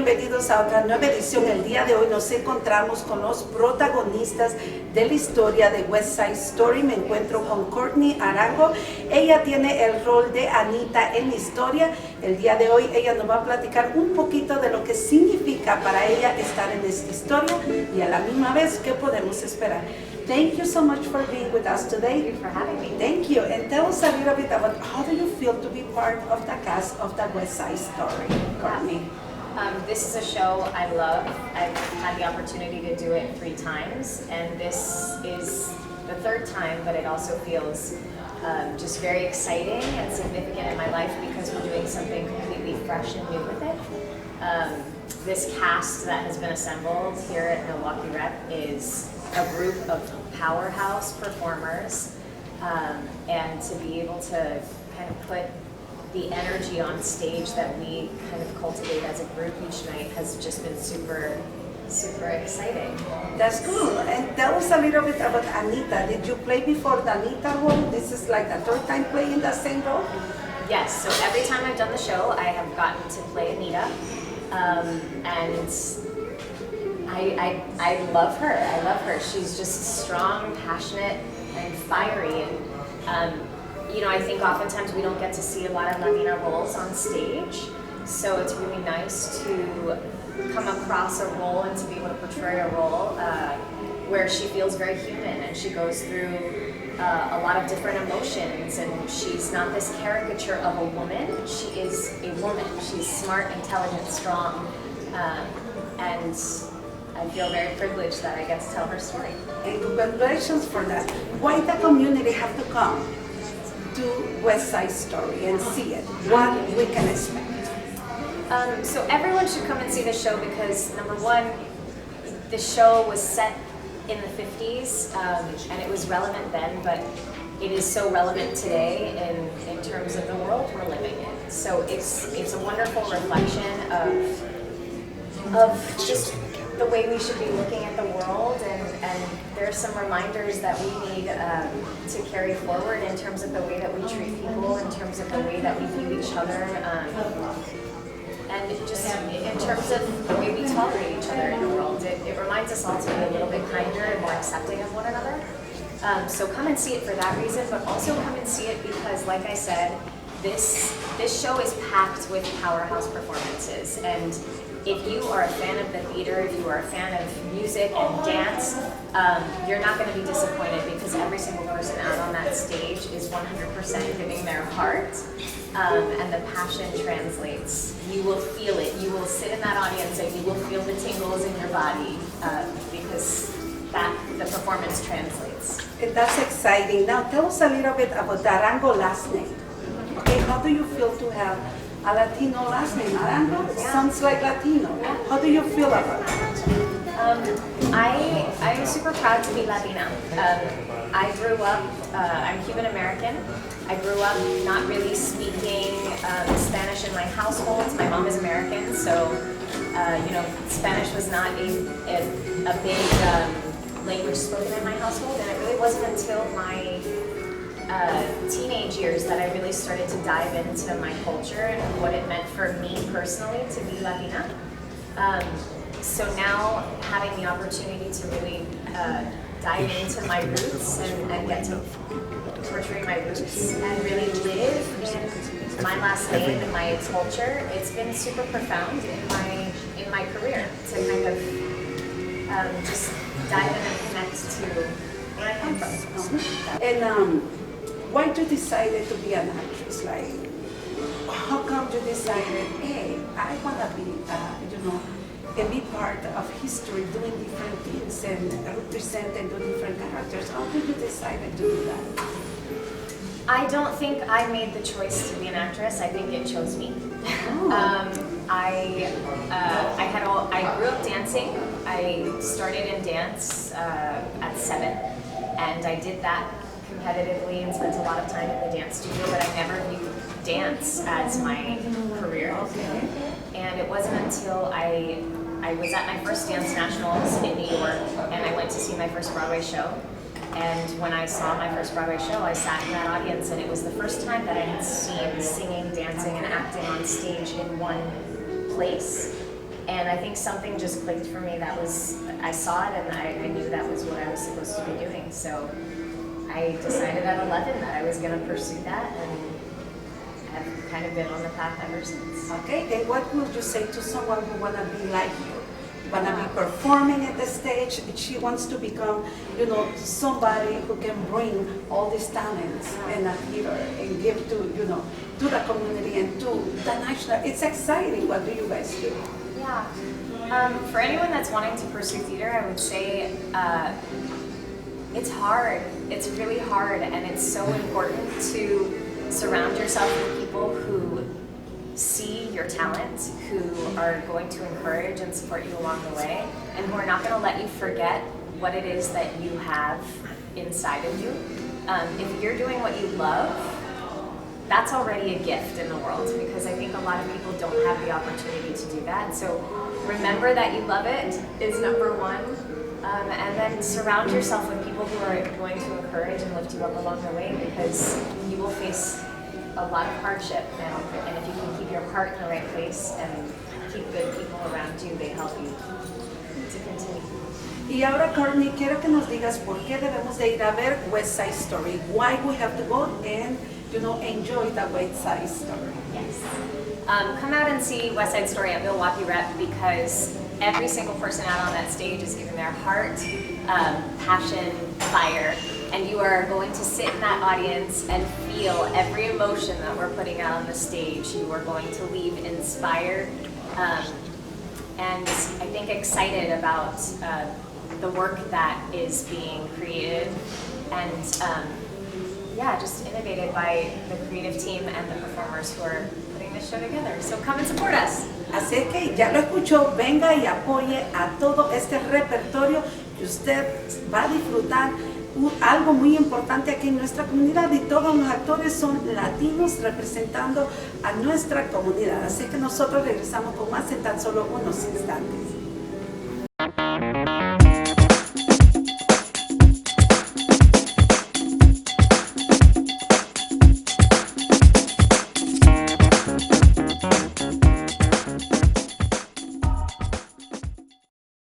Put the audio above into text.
bienvenidos a otra nueva edición. El día de hoy nos encontramos con los protagonistas de la historia de West Side Story. Me encuentro con Courtney Arango. Ella tiene el rol de Anita en la historia. El día de hoy ella nos va a platicar un poquito de lo que significa para ella estar en esta historia y a la misma vez qué podemos esperar. Thank you so much for being with us today. Thank you for having me. Thank you. And tell us a little bit about how do you feel to be part of the cast of the West Side Story, Courtney? This is a show I love. I've had the opportunity to do it 3 times, and this is the 3rd time, but it also feels just very exciting and significant in my life because we're doing something completely fresh and new with it. This cast that has been assembled here at Milwaukee Rep is a group of powerhouse performers, and to be able to kind of put the energy on stage that we kind of cultivate as a group each night has just been super, super exciting. That's cool. And tell us a little bit about Anita. Did you play before the Anita role? This is like the 3rd time playing the same role? Yes, so every time I've done the show, I have gotten to play Anita, and I love her. I love her. She's just strong, passionate, and fiery. And you know, I think oftentimes we don't get to see a lot of Latina roles on stage, so it's really nice to come across a role and to be able to portray a role where she feels very human and she goes through a lot of different emotions, and she's not this caricature of a woman. She is a woman. She's smart, intelligent, strong, and I feel very privileged that I get to tell her story. And congratulations for that. Why the community have to come to West Side Story and see it? What we can expect? So everyone should come and see the show because, number one, the show was set in the 50s, and it was relevant then, but it is so relevant today in terms of the world we're living in. So it's a wonderful reflection of just the way we should be looking at the world, and there's some reminders that we need to carry forward in terms of the way that we treat people, in terms of the way that we view each other, and just in terms of the way we tolerate each other in the world. It reminds us all to be a little bit kinder and more accepting of one another. So come and see it for that reason, but also come and see it because, like I said, this show is packed with powerhouse performances, and if you are a fan of the theater, if you are a fan of music and dance, you're not going to be disappointed because every single person out on that stage is 100% giving their heart, and the passion translates. You will feel it. You will sit in that audience and you will feel the tingles in your body because the performance translates. That's exciting. Now tell us a little bit about the Arango last name. Okay, how do you feel to have a Latino last name? Arango sounds like Latino. How do you feel about it? I'm super proud to be Latina. I grew up, I'm Cuban American. I grew up not really speaking Spanish in my household. My mom is American, so you know, Spanish was not a big language spoken in my household, and it really wasn't until my teenage years that I really started to dive into my culture and what it meant for me personally to be Latina. So now having the opportunity to really dive into my roots and get to portray my roots and really live in my last name and my culture, it's been super profound in my career to kind of just dive in and connect to where I come from. And why you decided to be an actress? Like, how come you decided, hey, I want to be, you know, and be part of history, doing different things and represent and do different characters? How did you decide to do that? I don't think I made the choice to be an actress. I think it chose me. Oh. I grew up dancing. I started in dance at 7, and I did that competitively and spent a lot of time in the dance studio, but I never viewed dance as my career. And it wasn't until I was at my first dance nationals in New York, and I went to see my first Broadway show. And when I saw my first Broadway show, I sat in that audience, and it was the first time that I had seen singing, dancing, and acting on stage in one place. And I think something just clicked for me. That was, I saw it and I knew that was what I was supposed to be doing. So I decided at 11 that I was going to pursue that, and I've kind of been on the path ever since. Okay, and what would you say to someone who want to be like you? Want to be performing at the stage? She wants to become, you know, somebody who can bring all these talents and appear and give to, you know, to the community and to the national. It's exciting. What do you guys do? Yeah. For anyone that's wanting to pursue theater, I would say it's hard. It's really hard, and it's so important to surround yourself with people who see your talent, who are going to encourage and support you along the way, and who are not going to let you forget what it is that you have inside of you. If you're doing what you love, that's already a gift in the world, because I think a lot of people don't have the opportunity to do that. So remember that you love it is number one, and then surround yourself with people who are going to encourage and lift you up along the way, because you will face a lot of hardship, and if you can keep your heart in the right place and keep good people around you, they help you to continue. Y ahora, Courtney, quiero que nos digas por qué debemos de ir a ver West Side Story. Why we have to go and, you know, enjoy the West Side Story. Yes. Come out and see West Side Story at Milwaukee Rep, because every single person out on that stage is giving their heart, passion, fire, and you are going to sit in that audience and feel every emotion that we're putting out on the stage. You are going to leave inspired and I think excited about the work that is being created, and yeah, just innovated by the creative team and the performers who are putting this show together. So come and support us. Así que ya lo escuchó, venga y apoye a todo este repertorio que usted va a disfrutar. Algo muy importante aquí en nuestra comunidad, y todos los actores son latinos representando a nuestra comunidad. Así que nosotros regresamos con más en tan solo unos instantes.